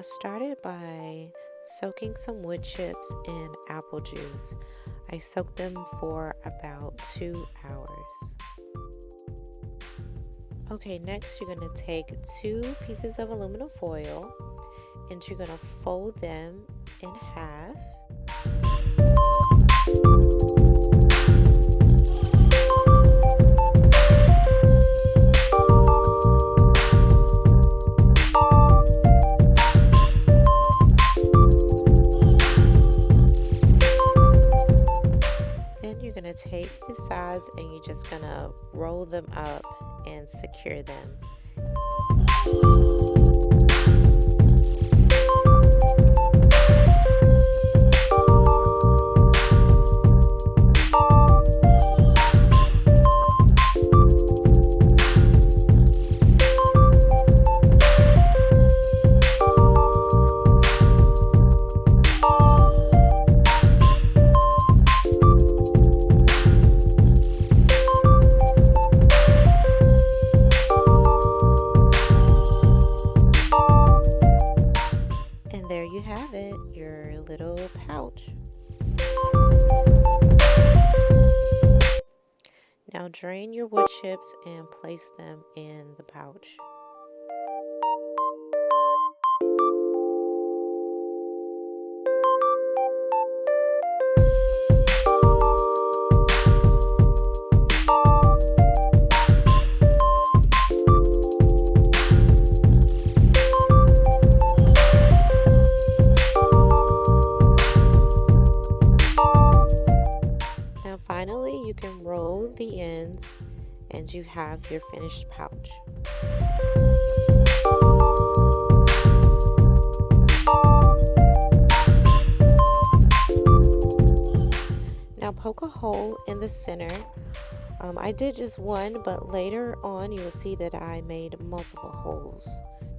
started by soaking some wood chips in apple juice. I soaked them for about 2 hours. Okay, next you're going to take 2 pieces of aluminum foil and you're going to fold them in half. Then you're going to take the sides and you're just going to roll them up and secure them. There you have it, your little pouch. Now drain your wood chips and place them in the pouch. Finally, you can roll the ends and you have your finished pouch. Now poke a hole in the center. I did just one, but later on you will see that I made multiple holes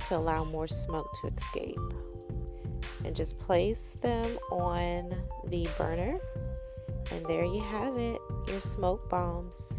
to allow more smoke to escape. And just place them on the burner. And there you have it, your smoke bombs.